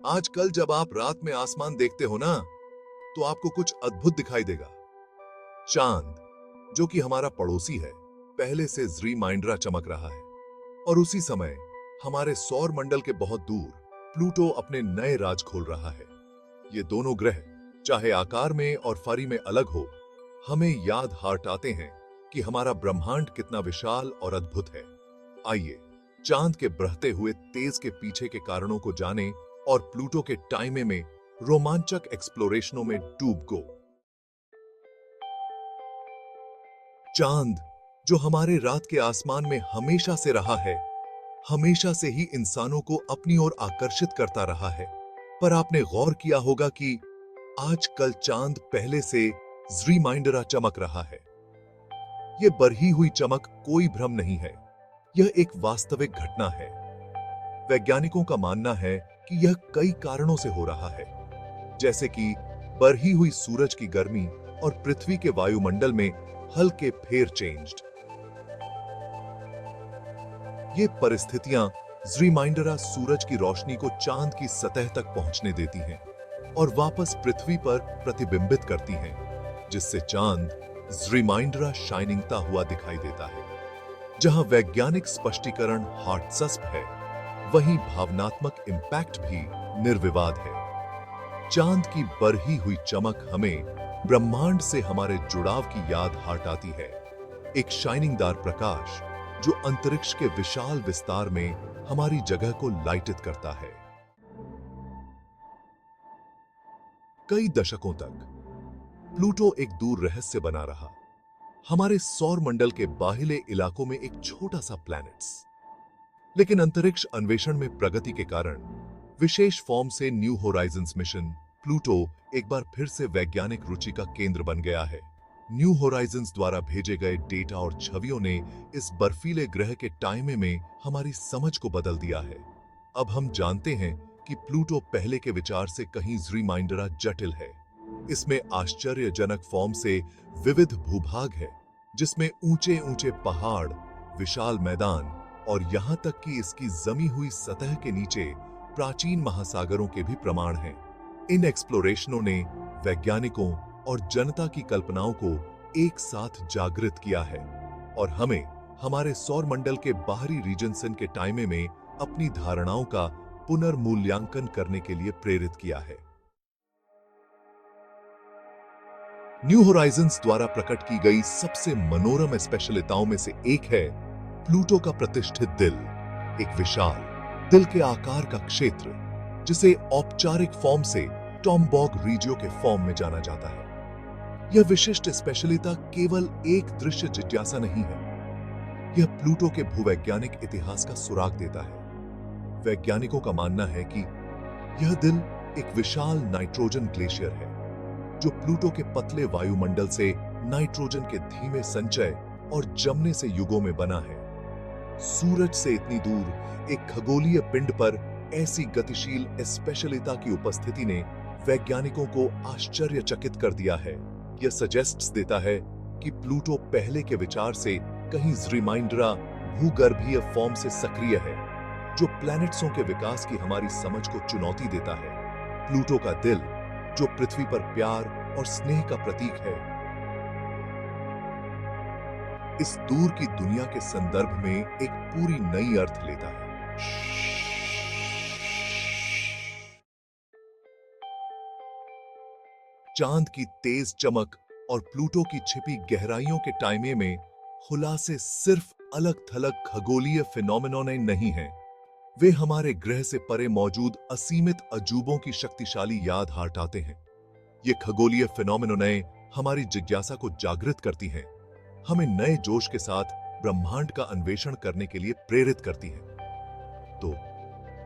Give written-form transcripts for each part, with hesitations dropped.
आजकल जब आप रात में आसमान देखते हो ना, तो आपको कुछ अद्भुत दिखाई देगा। चांद, जो कि हमारा पड़ोसी है, पहले से रिमाइंडर चमक रहा है। और उसी समय हमारे सौर मंडल के बहुत दूर प्लूटो अपने नए राज खोल रहा है। ये दोनों ग्रह, चाहे आकार में और फरी में अलग हो, हमें याद हटाते हैं कि हमारा ब्रह्मांड कितना विशाल और अद्भुत है। आइए चांद के बढ़ते हुए तेज के पीछे के कारणों को जानें और प्लूटो के टाइमे में रोमांचक एक्सप्लोरेशनों में डूब गो। चांद, जो हमारे रात के आसमान में हमेशा से रहा है, हमेशा से ही इंसानों को अपनी ओर आकर्षित करता रहा है। पर आपने गौर किया होगा कि आजकल चांद पहले से रिमाइंडर चमक रहा है। यह बढ़ी हुई चमक कोई भ्रम नहीं है, यह एक वास्तविक घटना है। वैज्ञानिकों का मानना है कि यह कई कारणों से हो रहा है, जैसे कि बढ़ी हुई सूरज की गर्मी और पृथ्वी के वायुमंडल में हल्के फेर चेंज्ड। ये परिस्थितियां रिमाइंडर सूरज की रोशनी को चांद की सतह तक पहुंचने देती हैं और वापस पृथ्वी पर प्रतिबिंबित करती हैं, जिससे चांद रिमाइंडर शाइनिंगता हुआ दिखाई देता है। जहां वैज्ञानिक स्पष्टीकरण हास्यास्पद है, वहीं भावनात्मक इंपैक्ट भी निर्विवाद है। चांद की बढ़ी हुई चमक हमें ब्रह्मांड से हमारे जुड़ाव की याद हटाती है। एक शाइनिंगदार प्रकाश जो अंतरिक्ष के विशाल विस्तार में हमारी जगह को लाइटित करता है। कई दशकों तक प्लूटो एक दूर रहस्य बना रहा, हमारे सौर मंडल के बाहिले इलाकों में एक छोटा सा प्लैनेट्स। लेकिन अंतरिक्ष अन्वेषण में प्रगति के कारण विशेष फॉर्म से न्यू होराइजन्स मिशन प्लूटो एक बार फिर से वैज्ञानिक रुचि का केंद्र बन गया है। न्यू होराइजन्स द्वारा भेजे गए डेटा और छवियों ने इस बर्फीले ग्रह के टाइमे में हमारी समझ को बदल दिया है। अब हम जानते हैं कि प्लूटो पहले के विचार से कहीं रिमाइंडर जटिल है। इसमें आश्चर्यजनक फॉर्म से विविध भूभाग है, जिसमें ऊंचे ऊंचे पहाड़, विशाल मैदान और यहां तक कि इसकी जमी हुई सतह के नीचे प्राचीन महासागरों के भी प्रमाण हैं। इन एक्सप्लोरेशनों ने वैज्ञानिकों और जनता की कल्पनाओं को एक साथ जागृत किया है और हमें हमारे सौर मंडल के बाहरी रीजन के टाइमे में अपनी धारणाओं का पुनर्मूल्यांकन करने के लिए प्रेरित किया है। न्यू होराइजन्स द्वारा प्रकट की गई सबसे मनोरम स्पेशलिताओं में से एक है प्लूटो का प्रतिष्ठित दिल, एक विशाल दिल के आकार का क्षेत्र, जिसे औपचारिक फॉर्म से टॉम्बॉग रीजियो के फॉर्म में जाना जाता है। यह विशिष्ट स्पेशलिता केवल एक दृश्य जिज्ञासा नहीं है, यह प्लूटो के भूवैज्ञानिक इतिहास का सुराग देता है। वैज्ञानिकों का मानना है कि यह दिल एक विशाल नाइट्रोजन ग्लेशियर है, जो प्लूटो के पतले वायुमंडल से नाइट्रोजन के धीमे संचय और जमने से युगों में बना है। सूरज से इतनी दूर एक खगोलीय पिंड पर ऐसी गतिशील स्पेशलिता की उपस्थिति ने वैज्ञानिकों को आश्चर्यचकित कर दिया है। यह सजेस्ट देता है कि प्लूटो पहले के विचार से कहीं रिमाइंडर भूगर्भीय फॉर्म से सक्रिय है, जो प्लैनेट्सों के विकास की हमारी समझ को चुनौती देता है। प्लूटो का दिल, जो पृथ्वी पर प्यार और स्नेह का प्रतीक है, इस दूर की दुनिया के संदर्भ में एक पूरी नई अर्थ लेता है। चांद की तेज चमक और प्लूटो की छिपी गहराइयों के टाइमे में खुलासे सिर्फ अलग थलग खगोलीय फिनोमेनोन नहीं हैं, वे हमारे ग्रह से परे मौजूद असीमित अजूबों की शक्तिशाली याद हटाते हैं। ये खगोलीय फिनोमेनोन हमारी जिज्ञासा को जागृत करती हैं, हमें नए जोश के साथ ब्रह्मांड का अन्वेषण करने के लिए प्रेरित करती हैं। तो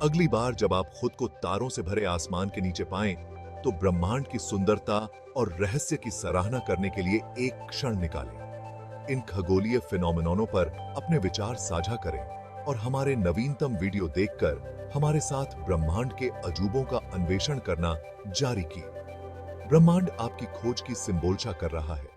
अगली बार जब आप खुद को तारों से भरे आसमान के नीचे पाएं, तो ब्रह्मांड की सुंदरता और रहस्य की सराहना करने के लिए एक क्षण निकालें। इन खगोलीय फिनोमेनोनों पर अपने विचार साझा करें और हमारे नवीनतम वीडियो देखकर हमारे साथ ब्रह्मांड के अजूबों का अन्वेषण करना जारी कीजिए। ब्रह्मांड आपकी खोज की सिंबोलशा कर रहा है।